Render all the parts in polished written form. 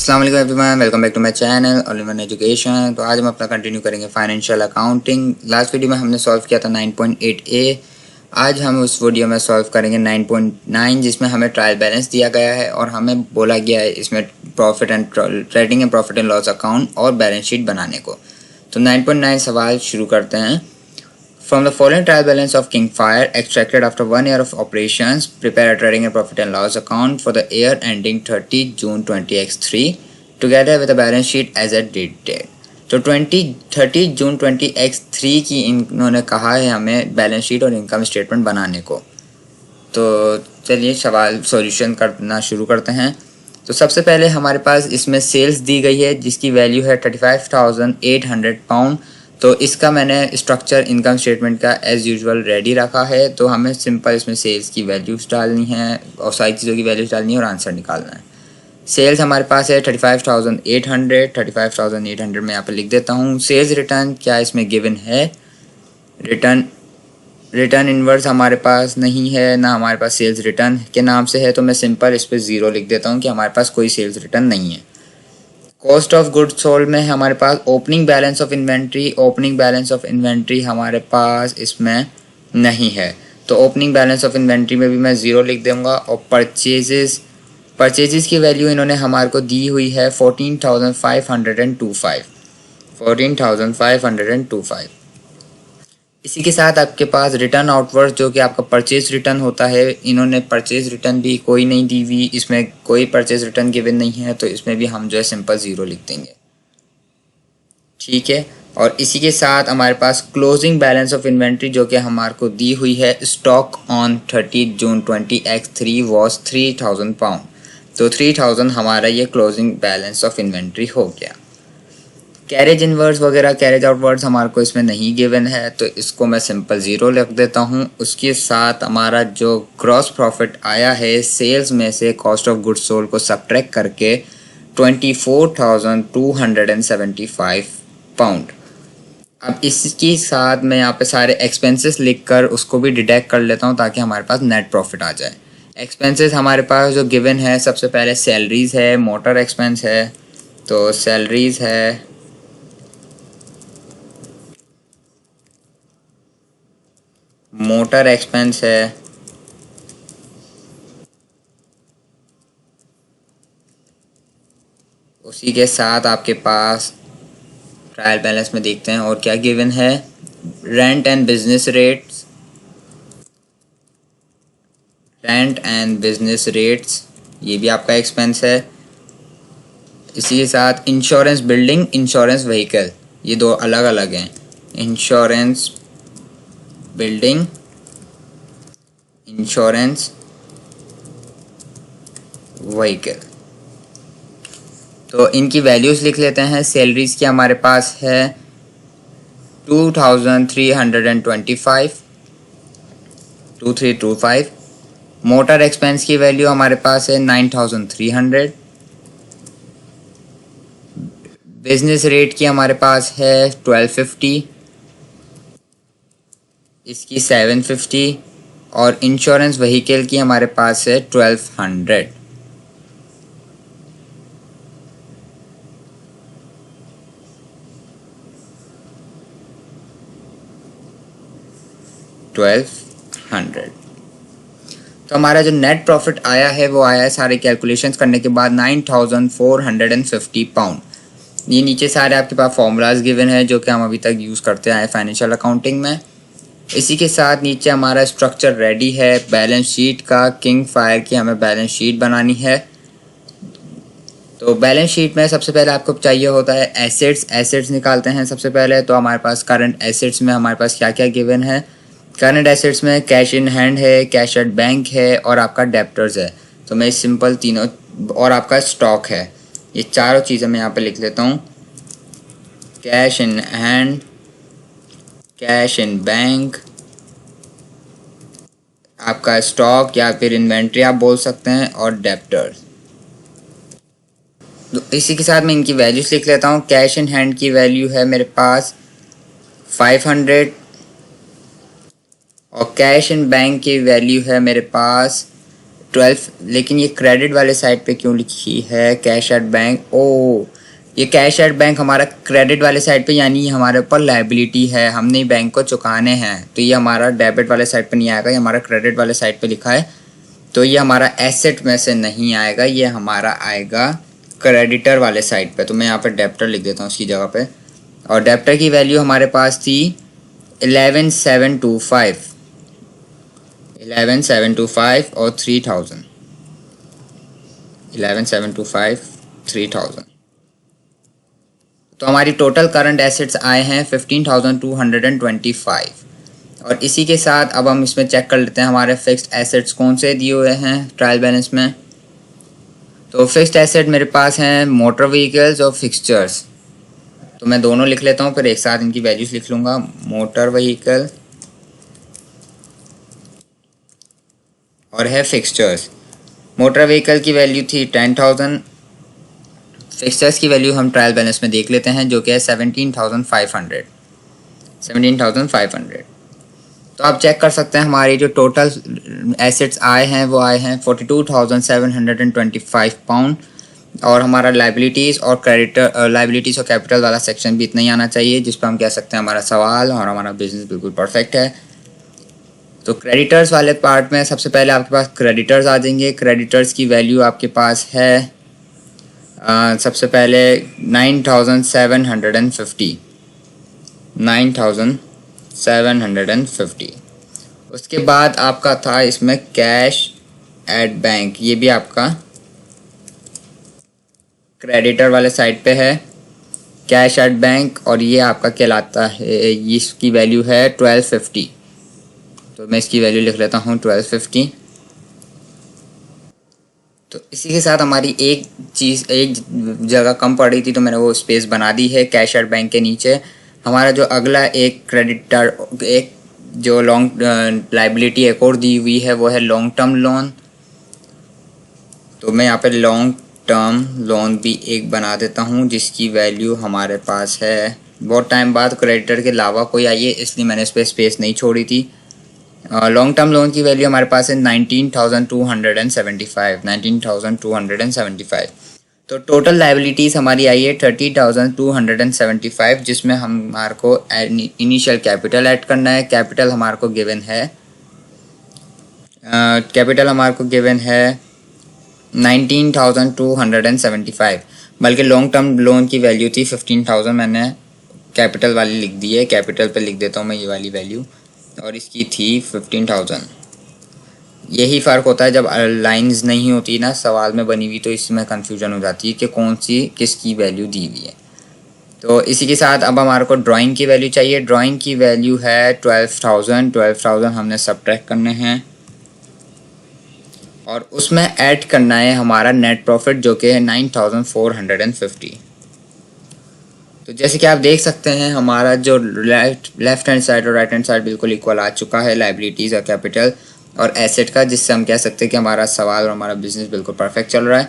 अस्सलाम वालेकुम everyone, welcome back to my channel all in one education. तो आज हम अपना कंटिन्यू करेंगे फाइनेंशियल अकाउंटिंग। लास्ट वीडियो में हमने सॉल्व किया था 9.8 ए। आज हम उस वीडियो में सॉल्व करेंगे 9.9, जिसमें हमें ट्रायल बैलेंस दिया गया है और हमें बोला गया है इसमें profit and trading and profit and loss account और बैलेंस शीट बनाने को। तो 9.9 सवाल शुरू करते हैं। From the following trial balance of King Fire extracted after 1 year of operations, prepare a trading and profit and loss account for the year ending 30 June 20x3 together with a balance sheet as at date. तो 30 जून 20x3 की इन्होंने कहा है हमें balance sheet और income statement बनाने को। तो चलिए सवाल सॉल्यूशन करना शुरू करते हैं। तो सबसे पहले हमारे पास इसमें सेल्स दी गई है जिसकी वैल्यू है 35,800 पाउंड। तो इसका मैंने स्ट्रक्चर इनकम स्टेटमेंट का एज़ यूजुअल रेडी रखा है। तो हमें सिंपल इसमें सेल्स की वैल्यूज़ डालनी है और सारी चीज़ों की वैल्यूज़ डालनी है और आंसर निकालना है। सेल्स हमारे पास है 35,800 मैं यहाँ पर लिख देता हूँ। सेल्स रिटर्न क्या इसमें गिवन है? रिटर्न इनवर्स हमारे पास नहीं है, ना हमारे पास सेल्स रिटर्न के नाम से है। तो मैं सिंपल इस पर 0 लिख देता हूँ कि हमारे पास कोई सेल्स रिटर्न नहीं है। कॉस्ट ऑफ गुड्स सोल्ड में हमारे पास ओपनिंग बैलेंस ऑफ इन्वेंट्री हमारे पास इसमें नहीं है। तो ओपनिंग बैलेंस ऑफ इन्वेंट्री में भी मैं 0 लिख दूँगा। और परचेजेस की वैल्यू इन्होंने हमारे को दी हुई है 14,525। इसी के साथ आपके पास रिटर्न आउटवर्ड जो कि आपका परचेज रिटर्न होता है, इन्होंने परचेज रिटर्न भी कोई नहीं दी हुई, इसमें कोई परचेज रिटर्न गिवन नहीं है। तो इसमें भी हम जो है सिंपल 0 लिख देंगे, ठीक है। और इसी के साथ हमारे पास क्लोजिंग बैलेंस ऑफ इन्वेंट्री जो कि हमारे को दी हुई है stock on 30 June 20x3 was 3,000 pound. तो 3,000 हमारा ये क्लोजिंग बैलेंस ऑफ इन्वेंट्री हो गया। कैरेज इनवर्स वगैरह कैरेज आउटवर्ड्स हमारे को इसमें नहीं गिवन है, तो इसको मैं सिंपल 0 लिख देता हूँ। उसके साथ हमारा जो ग्रॉस प्रॉफिट आया है सेल्स में से कॉस्ट ऑफ गुड्स सोल्ड को सब्ट्रैक्ट करके 24,275 पाउंड। अब इसके साथ मैं यहाँ पे सारे एक्सपेंसेस लिखकर उसको भी डिडक्ट कर लेता हूँ ताकि हमारे पास नेट प्रॉफिट आ जाए। एक्सपेंसेस हमारे पास जो गिवन है, सबसे पहले सैलरीज़ है, मोटर एक्सपेंस है। तो सैलरीज़ है, मोटर एक्सपेंस है, उसी के साथ आपके पास ट्रायल बैलेंस में देखते हैं और क्या गिवन है। रेंट एंड बिजनेस रेट्स, ये भी आपका एक्सपेंस है। इसी के साथ इंश्योरेंस बिल्डिंग, इंश्योरेंस व्हीकल, ये दो अलग अलग हैं। Insurance building, insurance vehicle. तो इनकी वैल्यूज़ लिख लेते हैं। सैलरीज़ की हमारे पास है 2325। मोटर एक्सपेंस की वैल्यू हमारे पास है 9300। बिजनेस रेट की हमारे पास है 1250, इसकी 750 और इंश्योरेंस व्हीकल की हमारे पास है 1200। तो हमारा जो नेट प्रॉफिट आया है वो आया है सारे कैलकुलेशंस करने के बाद 9,450 पाउंड। ये नीचे सारे आपके पास फॉर्मूलाज गिवन है जो कि हम अभी तक यूज़ करते आए फाइनेंशियल अकाउंटिंग में। इसी के साथ नीचे हमारा स्ट्रक्चर रेडी है बैलेंस शीट का। किंग फायर की हमें बैलेंस शीट बनानी है। तो बैलेंस शीट में सबसे पहले आपको चाहिए होता है एसेट्स निकालते हैं सबसे पहले। तो हमारे पास करंट एसेट्स में हमारे पास क्या क्या गिवन है। करंट एसेट्स में कैश इन हैंड है, कैश एट बैंक है और आपका डेप्टर्स है। तो मैं सिंपल तीनों, और आपका स्टॉक है, ये चारों चीज़ें मैं यहाँ पे लिख लेता हूँ। Cash in hand, cash in bank, आपका स्टॉक या फिर इन्वेंट्री आप बोल सकते हैं, और डेप्टर्स। तो इसी के साथ मैं इनकी वैल्यूज लिख लेता हूँ। कैश इन हैंड की वैल्यू है मेरे पास 500 और कैश इन बैंक की वैल्यू है मेरे पास 12, लेकिन ये क्रेडिट वाले साइड पे क्यों लिखी है कैश एट बैंक? ओ, ये कैश एट बैंक हमारा क्रेडिट वाले साइड पे, यानी हमारे ऊपर लाइबिलिटी है, हमने बैंक को चुकाने हैं, तो ये हमारा डेबिट वाले साइड पे नहीं आएगा, ये हमारा क्रेडिट वाले साइड पे लिखा है, तो ये हमारा एसेट में से नहीं आएगा, ये हमारा आएगा क्रेडिटर वाले साइड पे। तो मैं यहाँ पे डेब्टर लिख देता हूँ उसकी जगह पे, और डेब्टर की वैल्यू हमारे पास थी 11,725 और 3,000, 11,725 3,000। तो हमारी टोटल करंट एसेट्स आए हैं 15,225। और इसी के साथ अब हम इसमें चेक कर लेते हैं हमारे फिक्स्ड एसेट्स कौन से दिए हुए हैं ट्रायल बैलेंस में। तो फिक्स्ड एसेट मेरे पास हैं मोटर व्हीकल्स और फिक्सचर्स, तो मैं दोनों लिख लेता हूँ, फिर एक साथ इनकी वैल्यूज लिख लूँगा। मोटर व्हीकल और है फिक्सचर्स। मोटर व्हीकल की वैल्यू थी 10,000, फिक्सचर्स की वैल्यू हम ट्रायल बैलेंस में देख लेते हैं जो कि है 17,500। तो आप चेक कर सकते हैं हमारी जो टोटल एसेट्स आए हैं वो आए हैं 42,725 पाउंड, और हमारा लाइबिलिटीज़ और क्रेडिटर लाइबिलिटीज़ और कैपिटल वाला सेक्शन भी इतना ही आना चाहिए, जिस पर हम कह सकते हैं हमारा सवाल और हमारा बिजनेस बिल्कुल परफेक्ट है। तो क्रेडिटर्स वाले पार्ट में सबसे पहले आपके पास क्रेडिटर्स आ जाएंगे। क्रेडिटर्स की वैल्यू आपके पास है सबसे पहले 9,750। उसके बाद आपका था इसमें कैश एट बैंक, ये भी आपका क्रेडिटर वाले साइड पे है कैश एट बैंक, और ये आपका कहलाता है, इसकी वैल्यू है 1250। तो मैं इसकी वैल्यू लिख लेता हूँ 1250। तो इसी के साथ हमारी एक जगह कम पड़ रही थी, तो मैंने वो स्पेस बना दी है कैश एट बैंक के नीचे। हमारा जो अगला एक क्रेडिटर, एक जो लॉन्ग लाइबिलिटी एक और दी हुई है वो है लॉन्ग टर्म लोन। तो मैं यहाँ पे लॉन्ग टर्म लोन भी एक बना देता हूँ, जिसकी वैल्यू हमारे पास है, बहुत टाइम बाद क्रेडिटर के अलावा कोई आई है इसलिए मैंने इस पर स्पेस नहीं छोड़ी थी। लॉन्ग टर्म लोन की वैल्यू हमारे पास है 19,275। तो टोटल लाइबिलिटीज़ हमारी आई है 30,275, जिसमें हमारे को इनिशियल कैपिटल ऐड करना है। कैपिटल हमारे को गिवन है 19,275, बल्कि लॉन्ग टर्म लोन की वैल्यू थी 15,000, मैंने कैपिटल वाली लिख दी है, कैपिटल पे लिख देता हूँ मैं ये वाली वैल्यू, और इसकी थी 15,000। यही फ़र्क होता है जब लाइंस नहीं होती ना सवाल में बनी हुई, तो इसमें कन्फ्यूजन हो जाती है कि कौन सी किसकी वैल्यू दी हुई है। तो इसी के साथ अब हमारे को ड्राइंग की वैल्यू चाहिए। ड्राइंग की वैल्यू है 12,000 हमने सब्ट्रैक्ट करने हैं, और उसमें ऐड करना है हमारा नेट प्रॉफिट जो कि है 9,450। तो जैसे कि आप देख सकते हैं हमारा जो लेफ्ट हैंड साइड और राइट हैंड साइड बिल्कुल इक्वल आ चुका है लाइबिलिटीज़ और कैपिटल और एसेट का, जिससे हम कह सकते हैं कि हमारा सवाल और हमारा बिजनेस बिल्कुल परफेक्ट चल रहा है।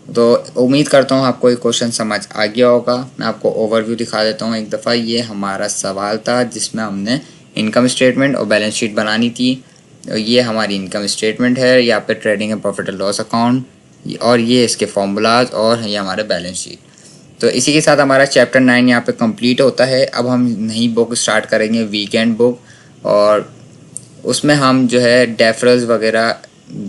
तो उम्मीद करता हूँ आपको ये क्वेश्चन समझ आ गया होगा। मैं आपको ओवरव्यू दिखा देता हूँ एक दफ़ा। ये हमारा सवाल था जिसमें हमने इनकम स्टेटमेंट और बैलेंस शीट बनानी थी। ये हमारी इनकम स्टेटमेंट है, यहाँ पे trading and profit and loss account, और ये इसके फॉर्मूलाज, और ये हमारे बैलेंस शीट। तो इसी के साथ हमारा चैप्टर 9 यहाँ पे कंप्लीट होता है। अब हम नई बुक स्टार्ट करेंगे, वीकेंड बुक, और उसमें हम जो है डेफरल्स वगैरह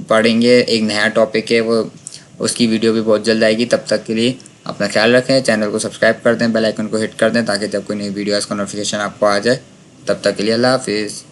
पढ़ेंगे। एक नया टॉपिक है वो, उसकी वीडियो भी बहुत जल्द आएगी। तब तक के लिए अपना ख्याल रखें, चैनल को सब्सक्राइब कर दें, बेल आइकन को हिट कर दें ताकि जब कोई नई वीडियो का नोटिफिकेशन आपको आ जाए। तब तक के लिए अल्लाह हाफिज़।